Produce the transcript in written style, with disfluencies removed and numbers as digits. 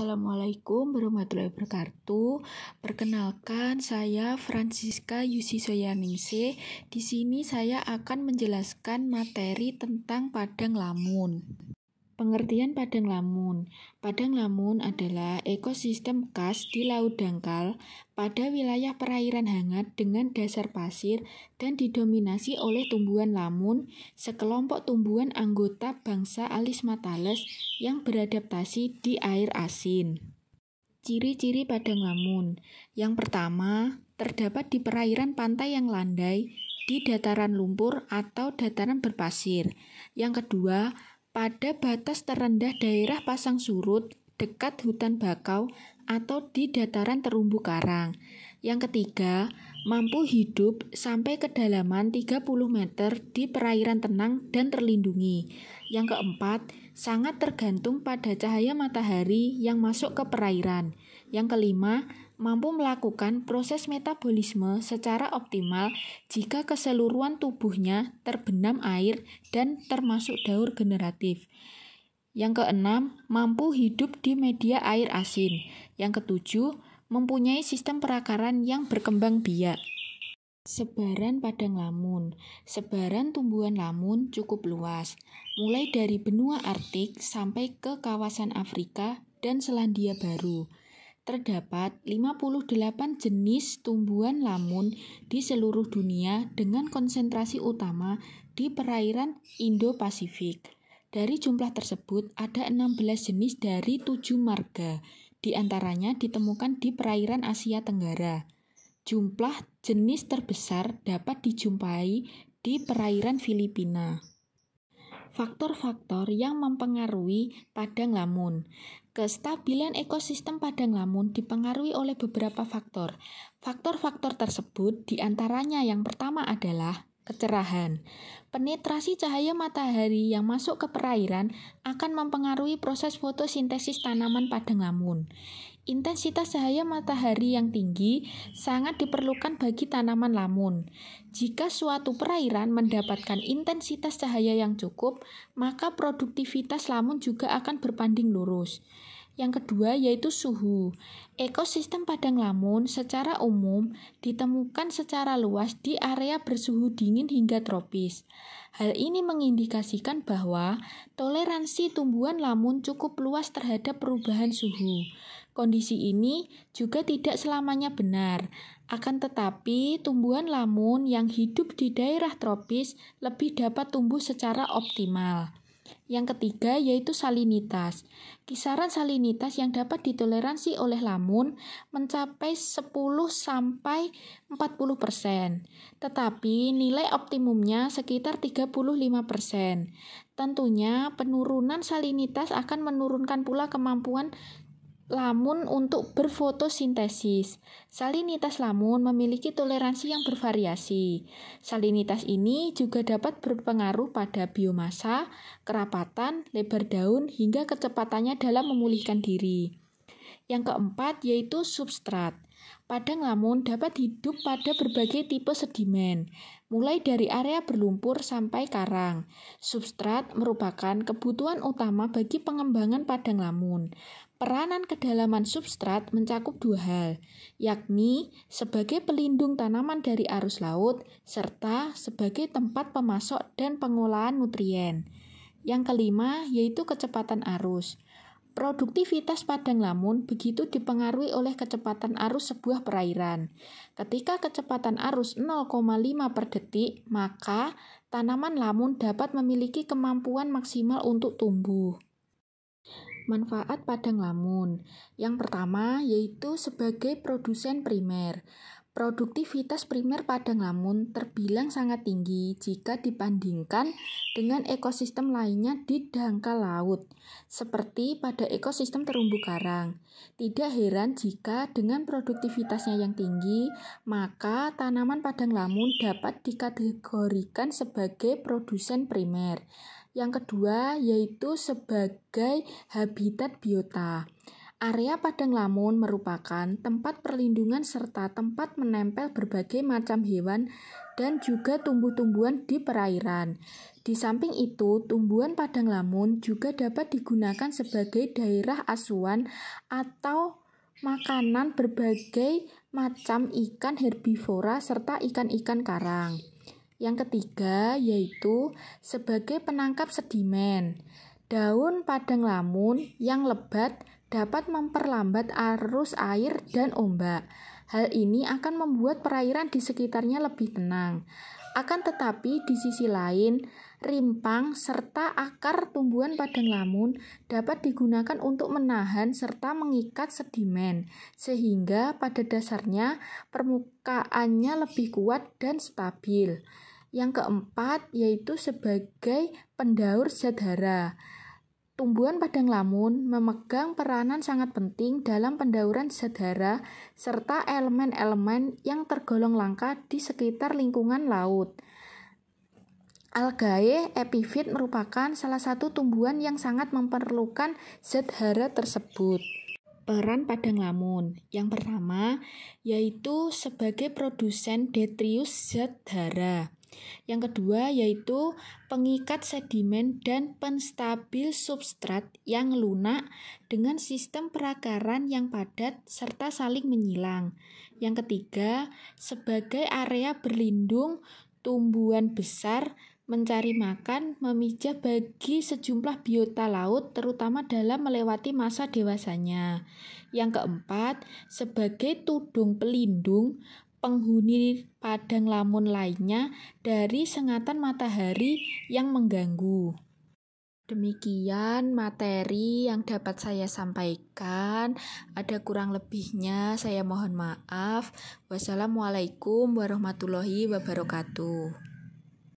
Assalamualaikum warahmatullahi wabarakatuh. Perkenalkan, saya Francisca Yusi Soyaningsih. Di sini saya akan menjelaskan materi tentang padang lamun. Pengertian padang lamun. Padang lamun adalah ekosistem khas di laut dangkal pada wilayah perairan hangat dengan dasar pasir dan didominasi oleh tumbuhan lamun, sekelompok tumbuhan anggota bangsa Alismatales yang beradaptasi di air asin. Ciri-ciri padang lamun. Yang pertama, terdapat di perairan pantai yang landai, di dataran lumpur atau dataran berpasir. Yang kedua, pada batas terendah daerah pasang surut, dekat hutan bakau, atau di dataran terumbu karang. Yang ketiga, mampu hidup sampai kedalaman 30 meter di perairan tenang dan terlindungi. Yang keempat, sangat tergantung pada cahaya matahari yang masuk ke perairan. Yang kelima, mampu melakukan proses metabolisme secara optimal jika keseluruhan tubuhnya terbenam air dan termasuk daur generatif. Yang keenam, mampu hidup di media air asin. Yang ketujuh, mempunyai sistem perakaran yang berkembang biak. Sebaran padang lamun. Sebaran tumbuhan lamun cukup luas, mulai dari benua Arktik sampai ke kawasan Afrika dan Selandia Baru. Terdapat 58 jenis tumbuhan lamun di seluruh dunia dengan konsentrasi utama di perairan Indo-Pasifik. Dari jumlah tersebut, ada 16 jenis dari 7 marga, di antaranya ditemukan di perairan Asia Tenggara. Jumlah jenis terbesar dapat dijumpai di perairan Filipina. Faktor-faktor yang mempengaruhi padang lamun. Kestabilan ekosistem padang lamun dipengaruhi oleh beberapa faktor. Faktor-faktor tersebut diantaranya yang pertama adalah kecerahan. Penetrasi cahaya matahari yang masuk ke perairan akan mempengaruhi proses fotosintesis tanaman padang lamun. Intensitas cahaya matahari yang tinggi sangat diperlukan bagi tanaman lamun. Jika suatu perairan mendapatkan intensitas cahaya yang cukup, maka produktivitas lamun juga akan berbanding lurus. Yang kedua yaitu suhu. Ekosistem padang lamun secara umum ditemukan secara luas di area bersuhu dingin hingga tropis. Hal ini mengindikasikan bahwa toleransi tumbuhan lamun cukup luas terhadap perubahan suhu. Kondisi ini juga tidak selamanya benar, akan tetapi tumbuhan lamun yang hidup di daerah tropis lebih dapat tumbuh secara optimal. Yang ketiga yaitu salinitas. Kisaran salinitas yang dapat ditoleransi oleh lamun mencapai 10-40%, tetapi nilai optimumnya sekitar 35%. Tentunya penurunan salinitas akan menurunkan pula kemampuan lamun untuk berfotosintesis. Salinitas lamun memiliki toleransi yang bervariasi. Salinitas ini juga dapat berpengaruh pada biomasa, kerapatan, lebar daun, hingga kecepatannya dalam memulihkan diri. Yang keempat yaitu substrat. Padang lamun dapat hidup pada berbagai tipe sedimen, mulai dari area berlumpur sampai karang. Substrat merupakan kebutuhan utama bagi pengembangan padang lamun. Peranan kedalaman substrat mencakup dua hal, yakni sebagai pelindung tanaman dari arus laut, serta sebagai tempat pemasok dan pengolahan nutrien. Yang kelima yaitu kecepatan arus. Produktivitas padang lamun begitu dipengaruhi oleh kecepatan arus sebuah perairan. Ketika kecepatan arus 0,5 per detik, maka tanaman lamun dapat memiliki kemampuan maksimal untuk tumbuh. Manfaat padang lamun. Yang pertama yaitu sebagai produsen primer. Produktivitas primer padang lamun terbilang sangat tinggi jika dibandingkan dengan ekosistem lainnya di dangkal laut, seperti pada ekosistem terumbu karang. Tidak heran jika dengan produktivitasnya yang tinggi, maka tanaman padang lamun dapat dikategorikan sebagai produsen primer. Yang kedua yaitu sebagai habitat biota. Area padang lamun merupakan tempat perlindungan serta tempat menempel berbagai macam hewan dan juga tumbuh-tumbuhan di perairan. Di samping itu, tumbuhan padang lamun juga dapat digunakan sebagai daerah asuhan atau makanan berbagai macam ikan herbivora serta ikan-ikan karang. Yang ketiga yaitu sebagai penangkap sedimen. Daun padang lamun yang lebat dapat memperlambat arus air dan ombak. Hal ini akan membuat perairan di sekitarnya lebih tenang. Akan tetapi di sisi lain, rimpang serta akar tumbuhan padang lamun dapat digunakan untuk menahan serta mengikat sedimen, sehingga pada dasarnya permukaannya lebih kuat dan stabil. Yang keempat yaitu sebagai pendaur zat hara. Tumbuhan padang lamun memegang peranan sangat penting dalam pendauran zat hara serta elemen-elemen yang tergolong langka di sekitar lingkungan laut. Algae epifit merupakan salah satu tumbuhan yang sangat memerlukan zat hara tersebut. Peran padang lamun yang pertama yaitu sebagai produsen detritus zat hara. Yang kedua yaitu pengikat sedimen dan penstabil substrat yang lunak dengan sistem perakaran yang padat serta saling menyilang. Yang ketiga, sebagai area berlindung tumbuhan besar mencari makan, memijah bagi sejumlah biota laut terutama dalam melewati masa dewasanya. Yang keempat, sebagai tudung pelindung penghuni padang lamun lainnya dari sengatan matahari yang mengganggu. Demikian materi yang dapat saya sampaikan. Ada kurang lebihnya, saya mohon maaf. Wassalamualaikum warahmatullahi wabarakatuh.